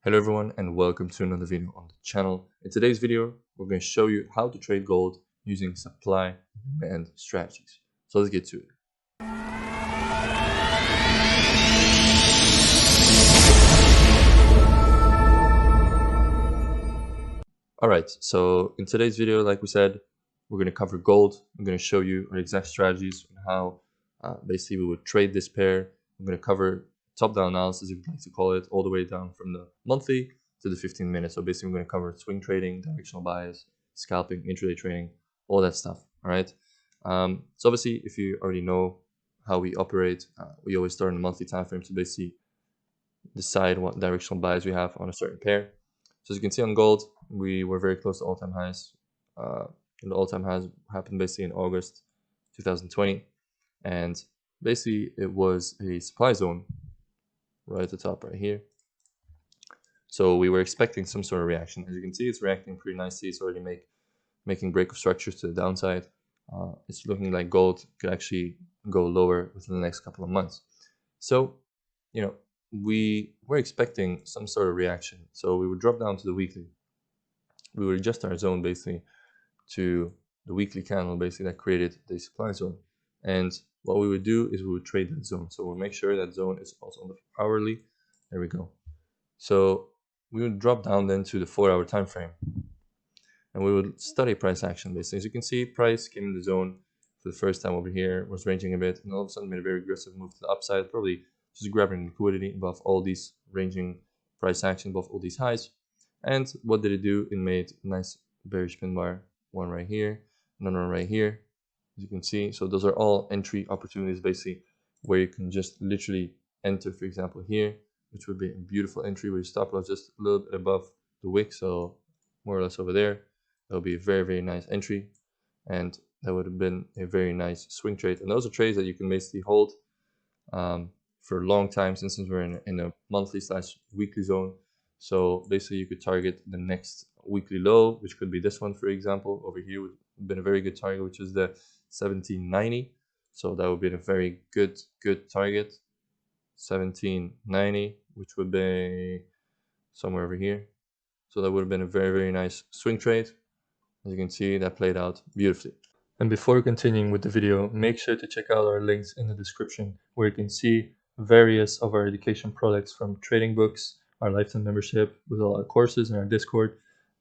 Hello everyone and welcome to another video on the channel. In today's video, we're going to show you how to trade gold using supply and demand strategies. So let's get to it. Alright, so in today's video, like we said, we're going to cover gold. I'm going to show you our exact strategies and how basically we would trade this pair. I'm going to cover top-down analysis, if you'd like to call it, all the way down from the monthly to the 15 minutes. So basically we're going to cover swing trading, directional bias, scalping, intraday trading, all that stuff. All right. So obviously, if you already know how we operate, we always start in the monthly time frame to basically decide what directional bias we have on a certain pair. So as you can see on gold, we were very close to all-time highs. And the all-time highs happened basically in August 2020, and basically it was a supply zone right at the top right here. So we were expecting some sort of reaction. As you can see, it's reacting pretty nicely. It's already making break of structures to the downside. It's looking like gold could actually go lower within the next couple of months. So, we were expecting some sort of reaction. So we would drop down to the weekly. We would adjust our zone basically to the weekly candle basically that created the supply zone. And what we would do is we would trade that zone. So we'll make sure that zone is also on the hourly. There we go. So we would drop down then to the 4-hour time frame, and we would study price action basically. As you can see, price came in the zone for the first time over here, was ranging a bit, and all of a sudden made a very aggressive move to the upside, probably just grabbing liquidity above all these ranging price action, above all these highs. And what did it do? It made a nice bearish pin bar, one right here, another one right here, as you can see. So those are all entry opportunities basically, where you can just literally enter, for example, here, which would be a beautiful entry where your stop loss just a little bit above the wick, so more or less over there. That would be a very, very nice entry, and that would have been a very nice swing trade. And those are trades that you can basically hold for a long time, since we're in a monthly / weekly zone. So basically you could target the next weekly low, which could be this one, for example. Over here would have been a very good target, which is the 1790. So that would be a very good target. 1790, which would be somewhere over here. So that would have been a very, very nice swing trade. As you can see, that played out beautifully. And before continuing with the video, make sure to check out our links in the description, where you can see various of our education products, from trading books, our lifetime membership with all our courses, and our Discord,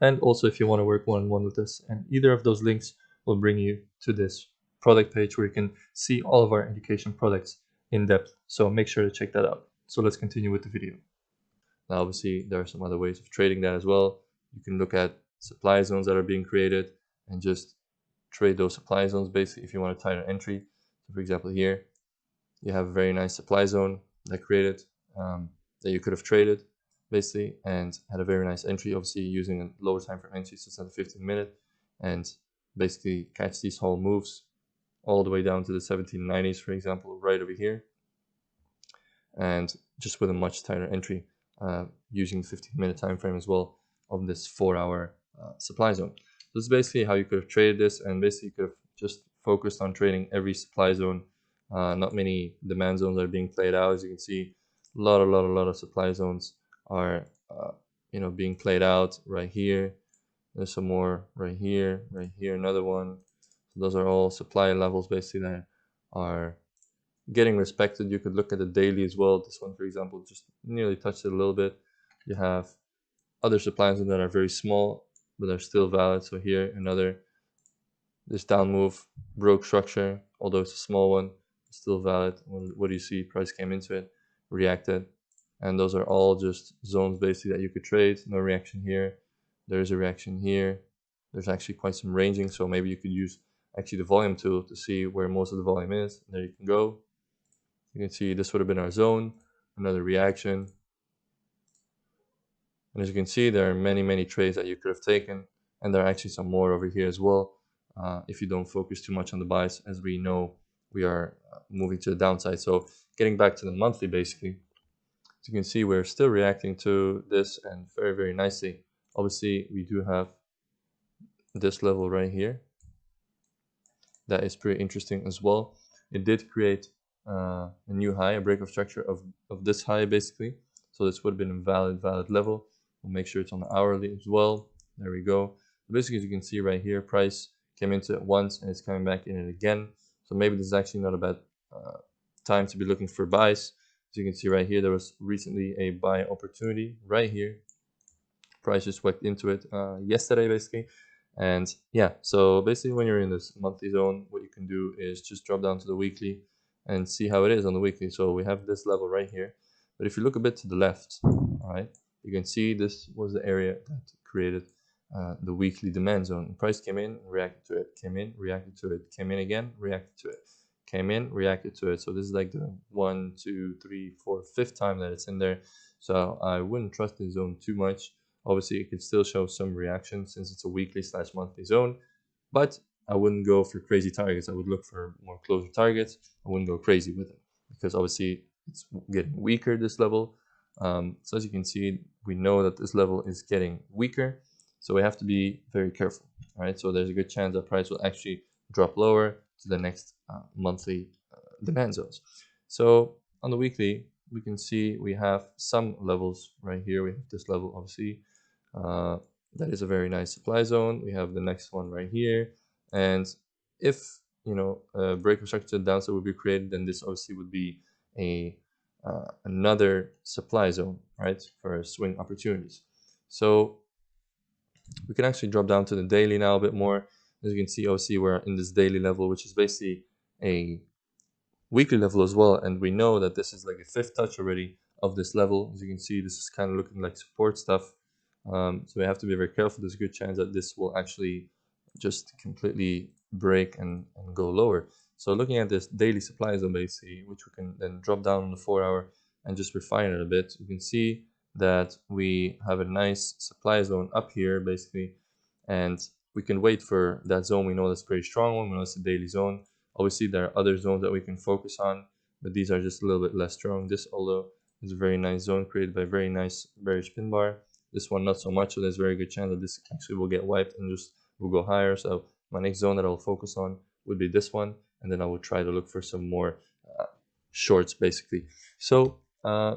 and also if you want to work one-on-one with us. And either of those links will bring you to this product page where you can see all of our education products in depth. So make sure to check that out. So let's continue with the video. Now, obviously, there are some other ways of trading that as well. You can look at supply zones that are being created and just trade those supply zones basically if you want a tighter entry. So for example, here you have a very nice supply zone that created that you could have traded basically and had a very nice entry, obviously using a lower time frame entry, so it's at the 15-minute, and basically catch these whole moves all the way down to the 1790s, for example, right over here, and just with a much tighter entry using the 15-minute time frame as well of this 4-hour supply zone. So this is basically how you could have traded this, and basically you could have just focused on trading every supply zone. Not many demand zones are being played out. As you can see, a lot of supply zones are being played out right here. There's some more right here, another one. So those are all supply levels basically that are getting respected. You could look at the daily as well. This one, for example, just nearly touched it a little bit. You have other supply zones that are very small but are still valid. So here this down move broke structure, although it's a small one, it's still valid. What do you see? Price came into it, reacted, and those are all just zones basically that you could trade. No reaction here. There's a reaction here. There's actually quite some ranging, so maybe you could use actually the volume tool to see where most of the volume is. There you can go. You can see this would have been our zone, another reaction. And as you can see, there are many trades that you could have taken, and there are actually some more over here as well. If you don't focus too much on the buys, as we know we are moving to the downside. So getting back to the monthly, basically, as you can see, we're still reacting to this, and very nicely. Obviously, we do have this level right here. That is pretty interesting as well. It did create a new high, a break of structure of this high basically. So this would have been a valid level. We'll make sure it's on the hourly as well. There we go. Basically, as you can see right here, price came into it once and it's coming back in it again. So maybe this is actually not a bad time to be looking for buys. As you can see right here, there was recently a buy opportunity right here. Price just swept into it yesterday, basically. And yeah, so basically when you're in this monthly zone, what you can do is just drop down to the weekly and see how it is on the weekly. So we have this level right here. But if you look a bit to the left, all right, you can see this was the area that created the weekly demand zone. Price came in, reacted to it, came in, reacted to it, came in again, reacted to it, came in, reacted to it. So this is like the 1, 2, 3, 4, 5th time that it's in there. So I wouldn't trust this zone too much. Obviously, it could still show some reaction since it's a weekly/monthly zone, but I wouldn't go for crazy targets. I would look for more closer targets. I wouldn't go crazy with it because obviously it's getting weaker this level. So as you can see, we know that this level is getting weaker, so we have to be very careful. All right, so there's a good chance that price will actually drop lower to the next monthly demand zones. So on the weekly, we can see we have some levels right here. We have this level, obviously. That is a very nice supply zone. We have the next one right here. And if, a break of structure downside would be created, then this obviously would be another supply zone, right, for swing opportunities. So we can actually drop down to the daily now a bit more. As you can see, obviously we're in this daily level, which is basically a weekly level as well, and we know that this is like the 5th touch already of this level. As you can see, this is kind of looking like support stuff, so we have to be very careful. There's a good chance that this will actually just completely break and go lower. So looking at this daily supply zone basically, which we can then drop down on the 4-hour and just refine it a bit, you can see that we have a nice supply zone up here basically, and we can wait for that zone. We know that's a very strong one. We know it's a daily zone. Obviously, there are other zones that we can focus on, but these are just a little bit less strong. This, although, is a very nice zone created by a very nice bearish pin bar. This one, not so much, so there's a very good chance that this actually will get wiped and just will go higher. So my next zone that I'll focus on would be this one, and then I will try to look for some more shorts, basically. So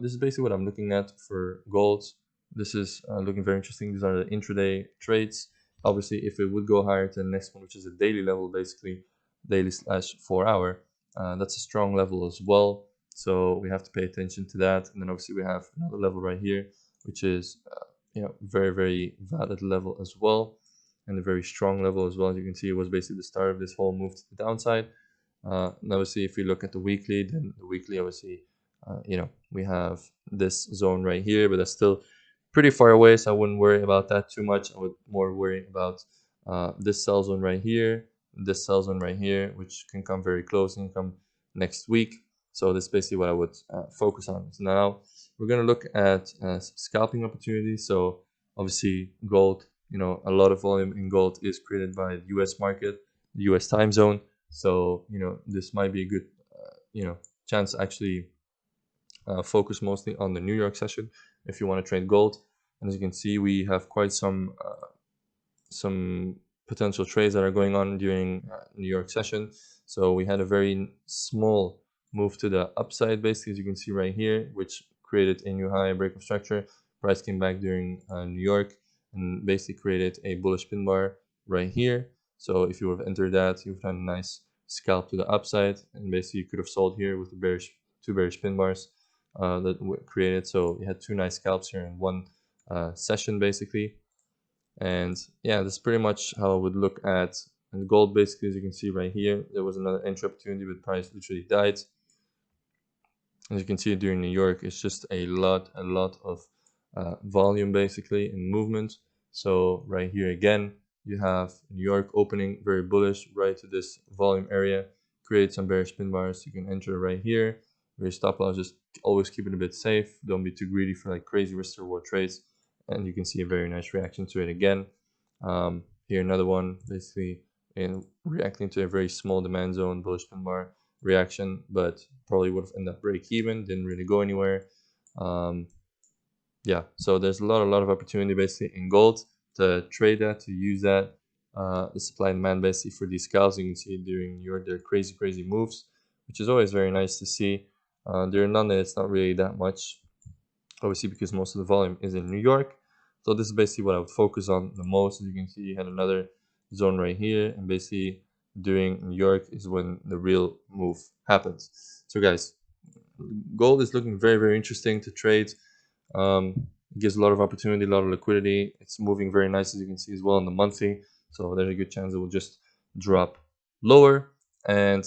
this is basically what I'm looking at for gold. This is looking very interesting. These are the intraday trades. Obviously, if it would go higher to the next one, which is a daily level, basically, daily/4-hour, that's a strong level as well, so we have to pay attention to that. And then obviously we have another level right here, which is very valid level as well, and a very strong level as well. As you can see, it was basically the start of this whole move to the downside. And obviously if we look at the weekly, then the weekly, obviously we have this zone right here, but that's still pretty far away, so I wouldn't worry about that too much. I would more worry about this sell zone right here, this sell zone right here, which can come very close and come next week. So that's basically what I would focus on. So now we're going to look at scalping opportunities. So obviously gold, a lot of volume in gold is created by the US market, the US time zone. So this might be a good chance to actually focus mostly on the New York session if you want to trade gold. And as you can see, we have quite some potential trades that are going on during New York session. So we had a very small move to the upside, basically, as you can see right here, which created a new high break of structure. Price came back during New York and basically created a bullish pin bar right here. So if you would have entered that, you would have had a nice scalp to the upside, and basically you could have sold here with the two bearish pin bars that were created. So you had 2 nice scalps here in one session, basically. And yeah, that's pretty much how I would look at. And gold, basically, as you can see right here, there was another entry opportunity, but price literally died. As you can see during New York, it's just a lot of volume, basically, and movement. So right here again, you have New York opening very bullish right to this volume area, create some bearish pin bars. You can enter right here. Your stop loss, just always keep it a bit safe. Don't be too greedy for like crazy risk reward trades. And you can see a very nice reaction to it again. Here another one, basically reacting to a very small demand zone bullish pin bar reaction, but probably would have ended up break even, didn't really go anywhere. Yeah, so there's a lot of opportunity basically in gold to trade that, to use that. The supply and demand basically for these scalps, you can see during their crazy moves, which is always very nice to see. During London, it's not really that much. obviously because most of the volume is in New York. So this is basically what I would focus on the most. As you can see, you had another zone right here, and basically doing New York is when the real move happens. So guys, gold is looking very, very interesting to trade. It gives a lot of opportunity, a lot of liquidity. It's moving very nice, as you can see as well in the monthly. So there's a good chance it will just drop lower, and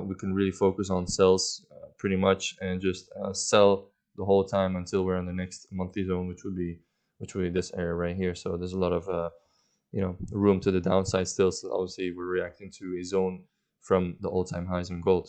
we can really focus on sells pretty much, and just sell the whole time until we're in the next monthly zone, which would be this area right here. So there's a lot of room to the downside still. So obviously we're reacting to a zone from the all-time highs in gold.